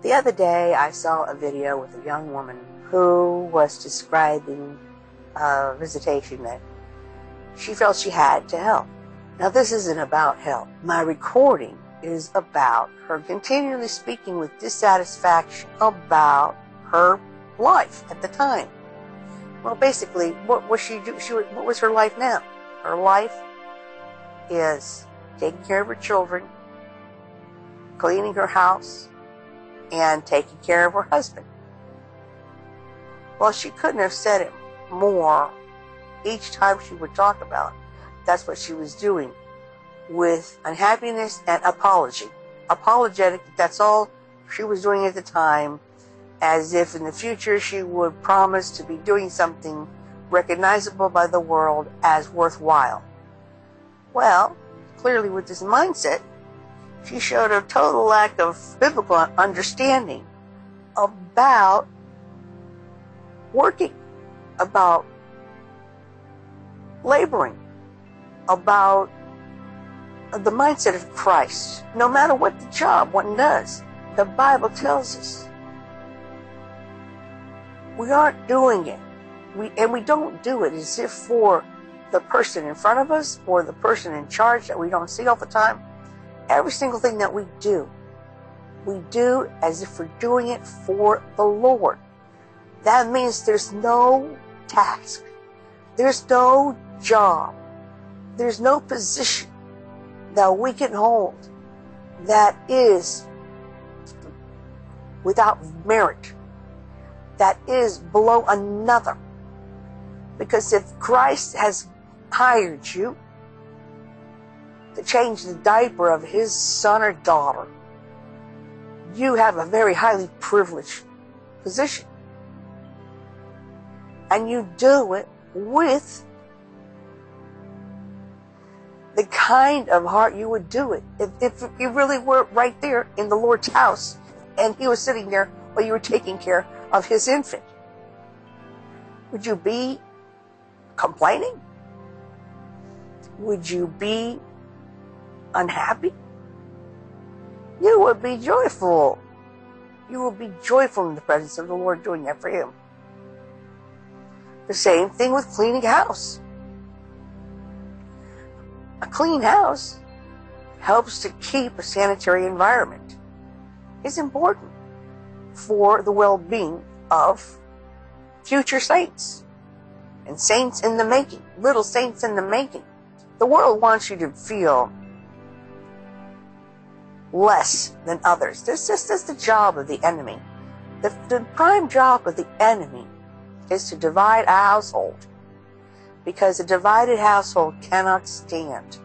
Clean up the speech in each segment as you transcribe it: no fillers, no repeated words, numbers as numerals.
The other day, I saw a video with a young woman who was describing a visitation that she felt she had to hell. Now, this isn't about hell. My recording is about her continually speaking with dissatisfaction about her life at the time. Well, basically, what was she do? What was her life now? Her life is taking care of her children, cleaning her house, and taking care of her husband. Well, she couldn't have said it more each time she would talk about it. That's what she was doing, with unhappiness and apology. Apologetic, that's all she was doing at the time, as if in the future she would promise to be doing something recognizable by the world as worthwhile. Well, clearly with this mindset, she showed a total lack of biblical understanding about working, about laboring, about the mindset of Christ. No matter what the job one does, the Bible tells us we aren't doing it. We don't do it as if for the person in front of us or the person in charge that we don't see all the time. Every single thing that we do as if we're doing it for the Lord. That means there's no task, there's no job, there's no position that we can hold that is without merit, that is below another. Because if Christ has hired you to change the diaper of his son or daughter, you have a very highly privileged position. And you do it with the kind of heart you would do it. If you really were right there in the Lord's house and he was sitting there while you were taking care of his infant, would you be complaining? Would you be unhappy? You would be joyful. You would be joyful in the presence of the Lord doing that for him. The same thing with cleaning house. A clean house helps to keep a sanitary environment. It's important for the well-being of future saints and saints in the making, little saints in the making. The world wants you to feel less than others. This is the job of the enemy. The prime job of the enemy is to divide a household, because a divided household cannot stand.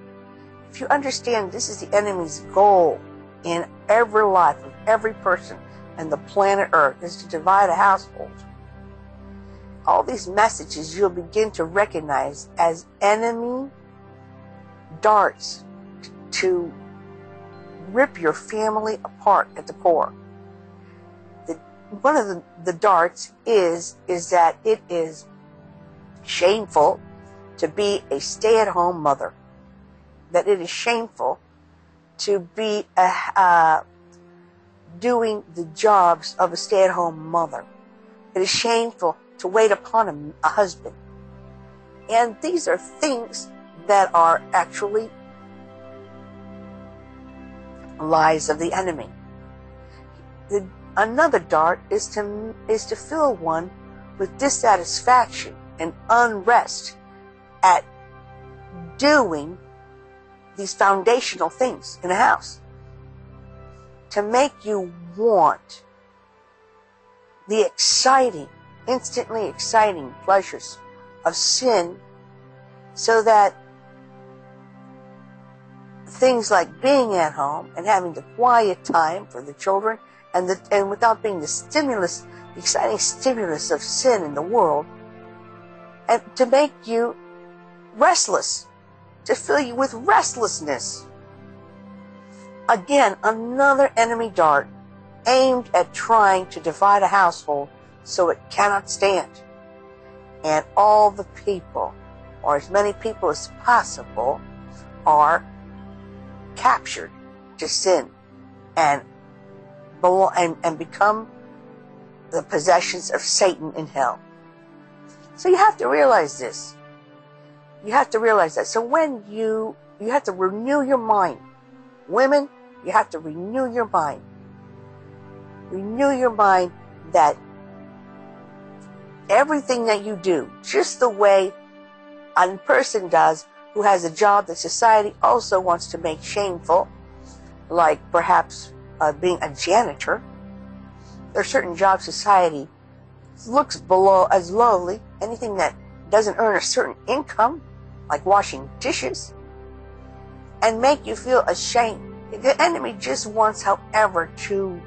If you understand, this is the enemy's goal in every life of every person on the planet Earth, is to divide a household. All these messages you'll begin to recognize as enemy darts to rip your family apart at the core. One of the darts is that it is shameful to be a stay-at-home mother. That it is shameful to be doing the jobs of a stay-at-home mother. It is shameful to wait upon a husband. And these are things that are actually lies of the enemy. Another dart is to fill one with dissatisfaction and unrest at doing these foundational things in a house, to make you want the instantly exciting pleasures of sin, so that things like being at home and having the quiet time for the children and without being the exciting stimulus of sin in the world, and to make you restless, to fill you with restlessness. Again, another enemy dart aimed at trying to divide a household so it cannot stand. And all the people, or as many people as possible, are captured to sin and and become the possessions of Satan in hell. So you have to realize this. You have to realize that. So when you have to renew your mind. Women, you have to renew your mind. Renew your mind that everything that you do, just the way a person does who has a job that society also wants to make shameful, like perhaps being a janitor. There are certain jobs society looks below as lowly. Anything that doesn't earn a certain income, like washing dishes, and make you feel ashamed. The enemy just wants, however, to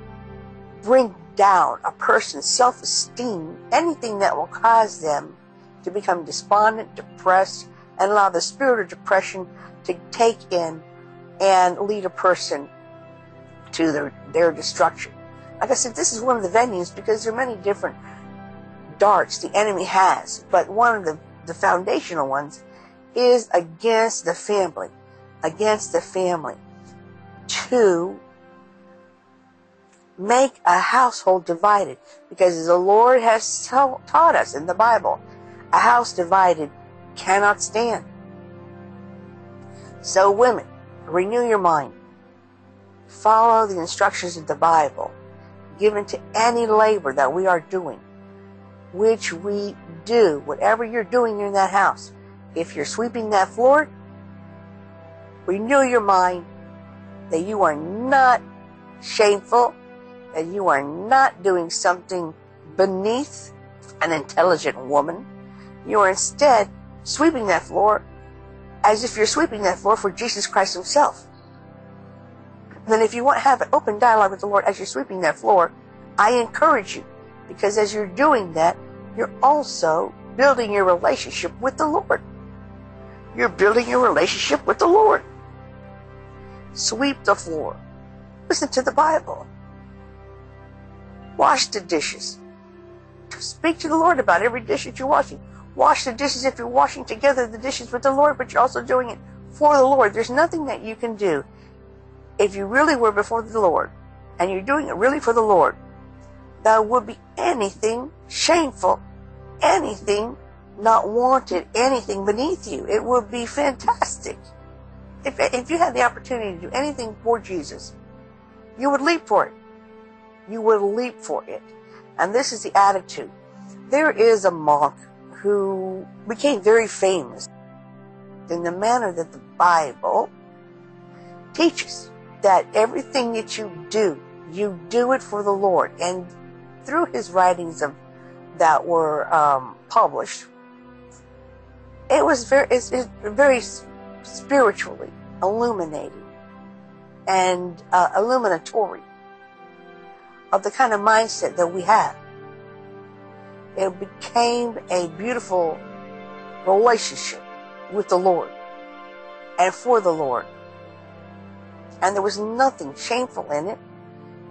bring down a person's self-esteem, anything that will cause them to become despondent, depressed, and allow the spirit of depression to take in and lead a person to their destruction. Like I said, this is one of the venues because there are many different darts the enemy has, but one of the foundational ones is against the family, to make a household divided, because as the Lord has taught us in the Bible, a house divided cannot stand. So women, renew your mind. Follow the instructions of the Bible given to any labor that we are doing, which we do, whatever you're doing in that house. If you're sweeping that floor, renew your mind that you are not shameful, that you are not doing something beneath an intelligent woman. You are instead sweeping that floor as if you're sweeping that floor for Jesus Christ himself. Then if you want to have an open dialogue with the Lord as you're sweeping that floor, I encourage you, because as you're doing that, you're also building your relationship with the Lord. You're building your relationship with the Lord. Sweep the floor. Listen to the Bible. Wash the dishes. Speak to the Lord about every dish that you're washing. Wash the dishes if you're washing together the dishes with the Lord, but you're also doing it for the Lord. There's nothing that you can do if you really were before the Lord and you're doing it really for the Lord, that would be anything shameful, anything not wanted, anything beneath you. It would be fantastic. If you had the opportunity to do anything for Jesus, you would leap for it. You would leap for it. And this is the attitude. There is a monk who became very famous in the manner that the Bible teaches, that everything that you do it for the Lord. And through his writings that were published, it's very spiritually illuminating and illuminatory of the kind of mindset that we have. It became a beautiful relationship with the Lord and for the Lord. And there was nothing shameful in it.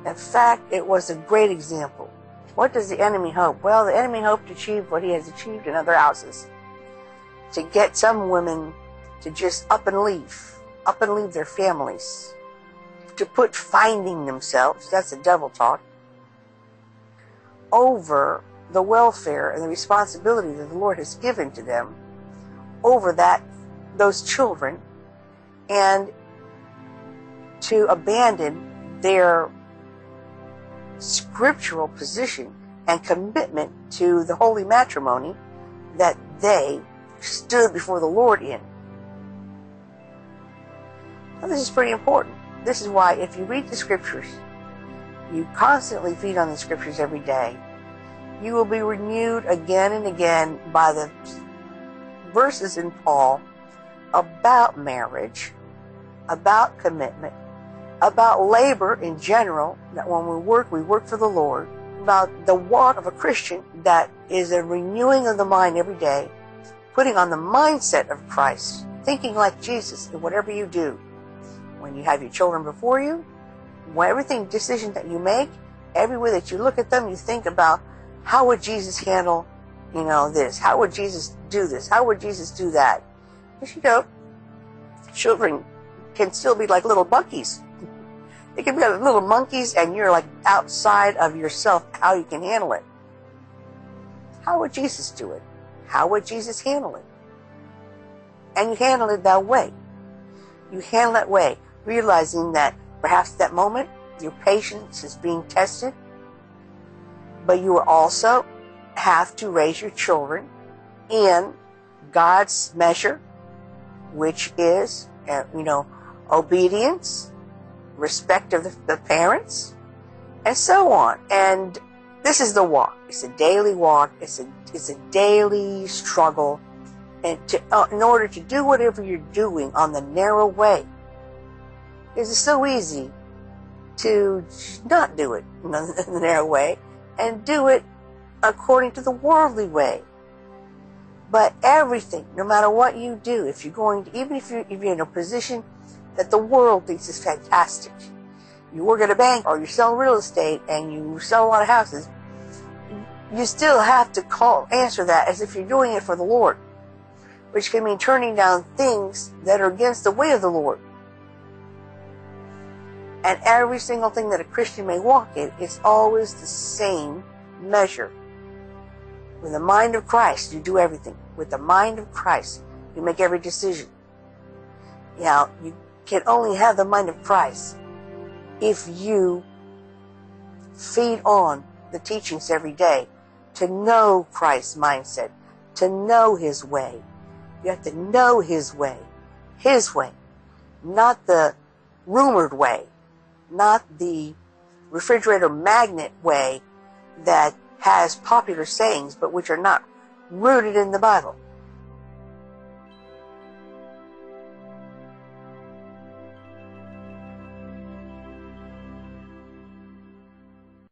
In fact, it was a great example. What does the enemy hope? Well, the enemy hoped to achieve what he has achieved in other houses. To get some women to just up and leave their families. To put finding themselves, that's the devil talk, over the welfare and the responsibility that the Lord has given to them, over those children, and to abandon their scriptural position and commitment to the holy matrimony that they stood before the Lord in. Now, this is pretty important. This is why if you read the scriptures, you constantly feed on the scriptures every day, you will be renewed again and again by the verses in Paul about marriage, about commitment, about labor in general, that when we work for the Lord, about the walk of a Christian that is a renewing of the mind every day, putting on the mindset of Christ, thinking like Jesus in whatever you do. When you have your children before you, decision that you make, every way that you look at them, you think about, how would Jesus handle, this? How would Jesus do this? How would Jesus do that? Because, children can still be like little monkeys. It can be like little monkeys, and you're like outside of yourself, how you can handle it. How would Jesus do it? How would Jesus handle it? And you handle it that way. You handle that way, realizing that perhaps that moment your patience is being tested, but you will also have to raise your children in God's measure, which is, obedience, respect of the parents, and so on. And this is the walk. It's a daily walk. It's a daily struggle. And in order to do whatever you're doing on the narrow way, it's so easy to not do it in the narrow way and do it according to the worldly way. But everything, no matter what you do, if you're going to, even if you're in a position that the world thinks is fantastic, you work at a bank or you sell real estate and you sell a lot of houses, you still have to answer that as if you're doing it for the Lord, which can mean turning down things that are against the way of the Lord. And every single thing that a Christian may walk in is always the same measure. With the mind of Christ, you do everything. With the mind of Christ, you make every decision. Now, you can only have the mind of Christ if you feed on the teachings every day to know Christ's mindset, to know His way. You have to know His way, not the rumored way, not the refrigerator magnet way that has popular sayings but which are not rooted in the Bible.